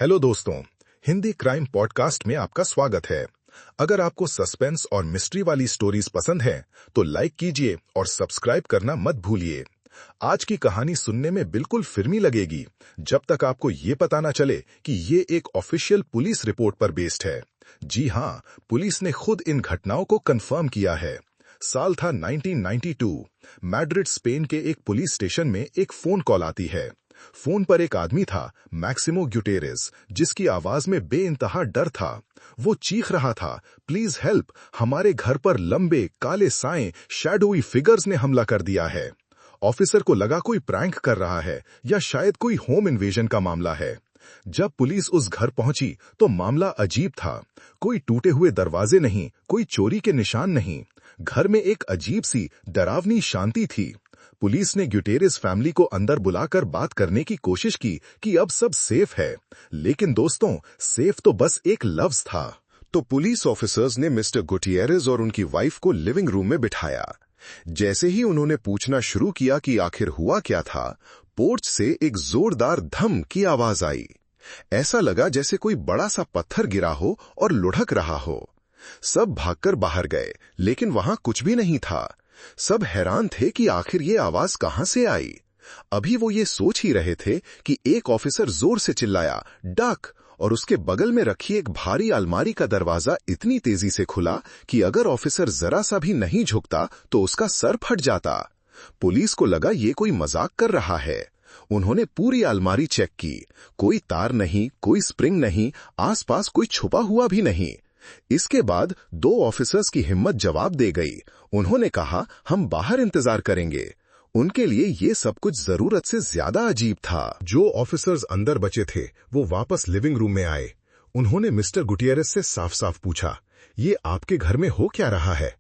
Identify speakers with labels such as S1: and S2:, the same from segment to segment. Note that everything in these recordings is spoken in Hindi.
S1: हेलो दोस्तों, हिंदी क्राइम पॉडकास्ट में आपका स्वागत है। अगर आपको सस्पेंस और मिस्ट्री वाली स्टोरीज पसंद है तो लाइक कीजिए और सब्सक्राइब करना मत भूलिए। आज की कहानी सुनने में बिल्कुल फिल्मी लगेगी जब तक आपको ये पता ना चले कि ये एक ऑफिशियल पुलिस रिपोर्ट पर बेस्ड है। जी हाँ, पुलिस ने खुद इन घटनाओं को कंफर्म किया है। साल था 1992। मैड्रिड, स्पेन के एक पुलिस स्टेशन में एक फोन कॉल आती है। फोन पर एक आदमी था, मैक्सिमो गुटेरेस, जिसकी आवाज में बेइंतहा डर था। वो चीख रहा था, प्लीज हेल्प, हमारे घर पर लंबे काले साए शैडोई फिगर्स ने हमला कर दिया है। ऑफिसर को लगा कोई प्रैंक कर रहा है या शायद कोई होम इन्वेजन का मामला है। जब पुलिस उस घर पहुंची तो मामला अजीब था। कोई टूटे हुए दरवाजे नहीं, कोई चोरी के निशान नहीं। घर में एक अजीब सी डरावनी शांति थी। पुलिस ने गुटेरेस फैमिली को अंदर बुलाकर बात करने की कोशिश की कि अब सब सेफ है, लेकिन दोस्तों, सेफ तो बस एक लफ्ज था। तो पुलिस ऑफिसर्स ने मिस्टर गुटियरेस और उनकी वाइफ को लिविंग रूम में बिठाया। जैसे ही उन्होंने पूछना शुरू किया कि आखिर हुआ क्या था, पोर्च से एक जोरदार धम की आवाज आई। ऐसा लगा जैसे कोई बड़ा सा पत्थर गिरा हो और लुढ़क रहा हो। सब भागकर बाहर गए, लेकिन वहां कुछ भी नहीं था। सब हैरान थे कि आखिर ये आवाज कहां से आई। अभी वो ये सोच ही रहे थे कि एक ऑफिसर जोर से चिल्लाया, डक, और उसके बगल में रखी एक भारी अलमारी का दरवाजा इतनी तेजी से खुला कि अगर ऑफिसर जरा सा भी नहीं झुकता तो उसका सर फट जाता। पुलिस को लगा ये कोई मजाक कर रहा है। उन्होंने पूरी अलमारी चेक की। कोई तार नहीं, कोई स्प्रिंग नहीं, आसपास कोई छुपा हुआ भी नहीं। इसके बाद दो ऑफिसर्स की हिम्मत जवाब दे गई। उन्होंने कहा, हम बाहर इंतजार करेंगे। उनके लिए ये सब कुछ जरूरत से ज्यादा अजीब था। जो ऑफिसर्स अंदर बचे थे वो वापस लिविंग रूम में आए। उन्होंने मिस्टर गुटियरेस से साफ साफ पूछा, ये आपके घर में हो क्या रहा है?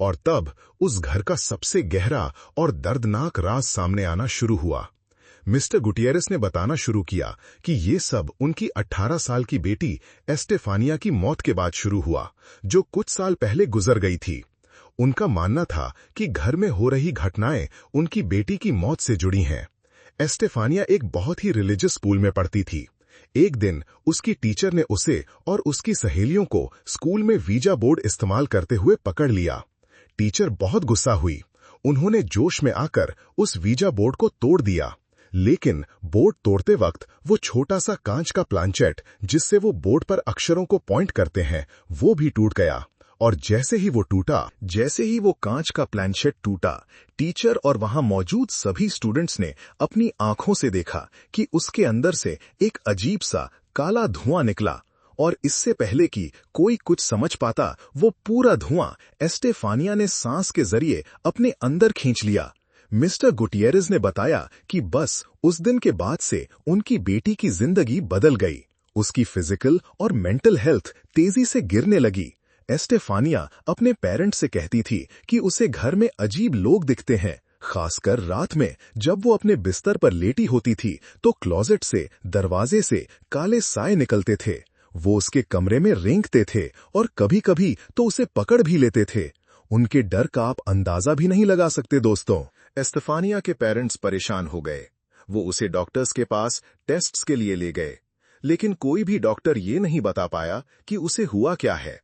S1: और तब उस घर का सबसे गहरा और दर्दनाक राज सामने आना शुरू हुआ। मिस्टर गुटियरेस ने बताना शुरू किया कि ये सब उनकी 18 साल की बेटी एस्टेफानिया की मौत के बाद शुरू हुआ, जो कुछ साल पहले गुजर गई थी। उनका मानना था कि घर में हो रही घटनाएं उनकी बेटी की मौत से जुड़ी हैं। एस्टेफानिया एक बहुत ही रिलीजियस स्कूल में पढ़ती थी। एक दिन उसकी टीचर ने उसे और उसकी सहेलियों को स्कूल में वीजा बोर्ड इस्तेमाल करते हुए पकड़ लिया। टीचर बहुत गुस्सा हुई। उन्होंने जोश में आकर उस वीजा बोर्ड को तोड़ दिया, लेकिन बोर्ड तोड़ते वक्त वो छोटा सा कांच का प्लांचेट जिससे वो बोर्ड पर अक्षरों को पॉइंट करते हैं, वो भी टूट गया। और जैसे ही वो कांच का प्लांचेट टूटा, टीचर और वहां मौजूद सभी स्टूडेंट्स ने अपनी आंखों से देखा कि उसके अंदर से एक अजीब सा काला धुआं निकला। और इससे पहले कि कोई कुछ समझ पाता, वो पूरा धुआं एस्टेफानिया ने सांस के जरिए अपने अंदर खींच लिया। मिस्टर गुटियरेस ने बताया कि बस उस दिन के बाद से उनकी बेटी की जिंदगी बदल गई। उसकी फिजिकल और मेंटल हेल्थ तेजी से गिरने लगी। एस्टेफानिया अपने पेरेंट्स से कहती थी कि उसे घर में अजीब लोग दिखते हैं, खासकर रात में जब वो अपने बिस्तर पर लेटी होती थी तो क्लोजेट से, दरवाजे से काले साए निकलते थे। वो उसके कमरे में रेंगते थे और कभी-कभी तो उसे पकड़ भी लेते थे। उनके डर का आप अंदाजा भी नहीं लगा सकते दोस्तों। एस्टेफानिया के पेरेंट्स परेशान हो गए। वो उसे डॉक्टर्स के पास टेस्ट्स के लिए ले गए, लेकिन कोई भी डॉक्टर ये नहीं बता पाया कि उसे हुआ क्या है।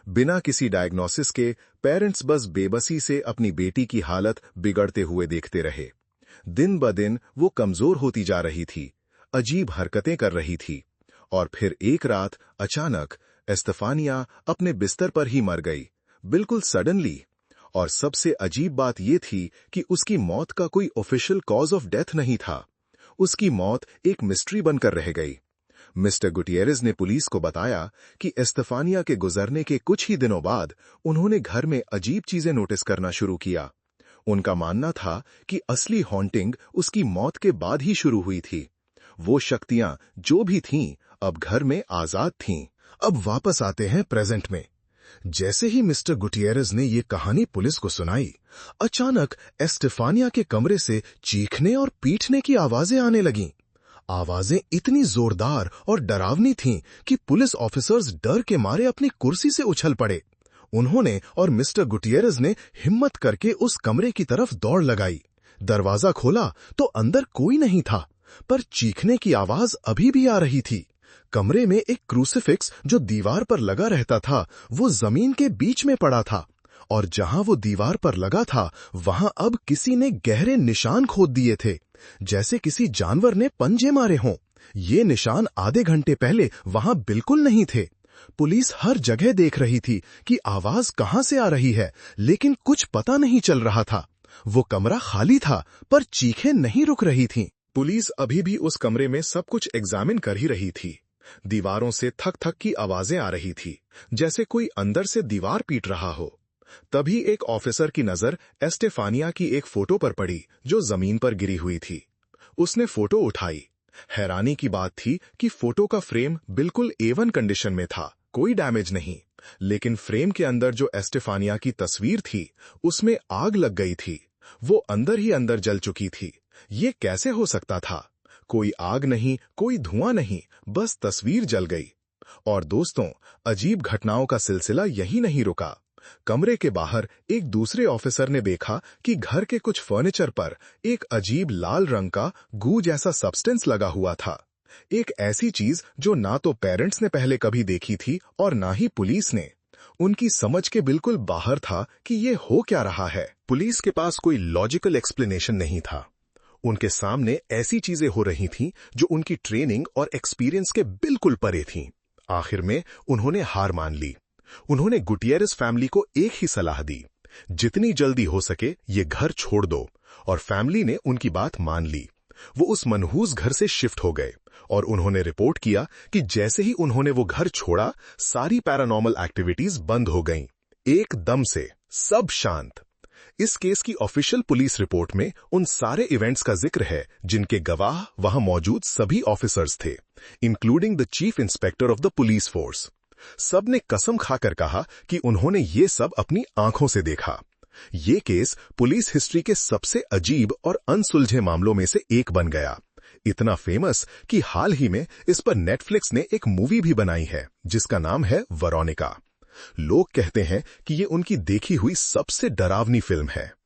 S1: बिना किसी डायग्नोसिस के पेरेंट्स बस बेबसी से अपनी बेटी की हालत बिगड़ते हुए देखते रहे। दिन ब दिन वो कमजोर होती जा रही थी, अजीब हरकतें कर रही थी, और फिर एक रात अचानक एस्टेफानिया अपने बिस्तर पर ही मर गई, बिल्कुल सडनली। और सबसे अजीब बात यह थी कि उसकी मौत का कोई ऑफिशियल कॉज ऑफ डेथ नहीं था। उसकी मौत एक मिस्ट्री बनकर रह गई। मिस्टर गुटियरेस ने पुलिस को बताया कि एस्टेफानिया के गुजरने के कुछ ही दिनों बाद उन्होंने घर में अजीब चीजें नोटिस करना शुरू किया। उनका मानना था कि असली हॉन्टिंग उसकी मौत के बाद ही शुरू हुई थी। वो शक्तियां जो भी थीं, अब घर में आजाद थीं। अब वापस आते हैं प्रेजेंट में। जैसे ही मिस्टर गुटियरेस ने ये कहानी पुलिस को सुनाई, अचानक एस्टेफानिया के कमरे से चीखने और पीटने की आवाजें आने लगीं। आवाजें इतनी जोरदार और डरावनी थीं कि पुलिस ऑफिसर्स डर के मारे अपनी कुर्सी से उछल पड़े। उन्होंने और मिस्टर गुटियरेस ने हिम्मत करके उस कमरे की तरफ दौड़ लगाई। दरवाजा खोला तो अंदर कोई नहीं था, पर चीखने की आवाज अभी भी आ रही थी।
S2: कमरे में एक क्रूसिफिक्स जो दीवार पर लगा रहता था, वो जमीन के बीच में पड़ा था, और जहां वो दीवार पर लगा था, वहां अब किसी ने गहरे निशान खोद दिए थे, जैसे किसी जानवर ने पंजे मारे हों। ये निशान आधे घंटे पहले वहां बिल्कुल नहीं थे। पुलिस हर जगह देख रही थी कि आवाज कहां से आ रही है, लेकिन कुछ पता नहीं चल रहा था। वो कमरा खाली था, पर चीखें नहीं रुक रही थीं।
S1: पुलिस अभी भी उस कमरे में सब कुछ एग्जामिन कर ही रही थी। दीवारों से थक थक की आवाजें आ रही थी, जैसे कोई अंदर से दीवार पीट रहा हो। तभी एक ऑफिसर की नजर एस्टेफानिया की एक फोटो पर पड़ी जो जमीन पर गिरी हुई थी। उसने फोटो उठाई। हैरानी की बात थी कि फोटो का फ्रेम बिल्कुल A1 कंडीशन में था, कोई डैमेज नहीं। लेकिन फ्रेम के अंदर जो एस्टेफानिया की तस्वीर थी, उसमें आग लग गई थी। वो अंदर ही अंदर जल चुकी थी। ये कैसे हो सकता था? कोई आग नहीं, कोई धुआं नहीं, बस तस्वीर जल गई। और दोस्तों, अजीब घटनाओं का सिलसिला यही नहीं रुका। कमरे के बाहर एक दूसरे ऑफिसर ने देखा कि घर के कुछ फर्नीचर पर एक अजीब लाल रंग का गू जैसा सब्सटेंस लगा हुआ था। एक ऐसी चीज जो ना तो पेरेंट्स ने पहले कभी देखी थी और ना ही पुलिस ने। उनकी समझ के बिल्कुल बाहर था कि ये हो क्या रहा है।
S2: पुलिस के पास कोई लॉजिकल एक्सप्लेनेशन नहीं था। उनके सामने ऐसी चीजें हो रही थीं जो उनकी ट्रेनिंग और एक्सपीरियंस के बिल्कुल परे थीं। आखिर में उन्होंने हार मान ली। उन्होंने गुटियरेस फैमिली को एक ही सलाह दी, जितनी जल्दी हो सके ये घर छोड़ दो, और फैमिली ने उनकी बात मान ली। वो उस मनहूस घर से शिफ्ट हो गए और उन्होंने रिपोर्ट किया कि जैसे ही उन्होंने वो घर छोड़ा, सारी पैरानॉर्मल एक्टिविटीज बंद हो गईं। एकदम से सब शांत। इस केस की ऑफिशियल पुलिस रिपोर्ट में उन सारे इवेंट्स का जिक्र है जिनके गवाह वहां मौजूद सभी ऑफिसर्स थे, including the chief inspector of the police force. सब ने कसम खाकर कहा कि उन्होंने ये सब अपनी आंखों से देखा। ये केस पुलिस हिस्ट्री के सबसे अजीब और अनसुलझे मामलों में से एक बन गया। इतना फेमस कि हाल ही में इस पर नेटफ्लिक्स ने एक मूवी भी बनाई है जिसका नाम है वेरोनिका। लोग कहते हैं कि ये उनकी देखी हुई सबसे डरावनी फिल्म है।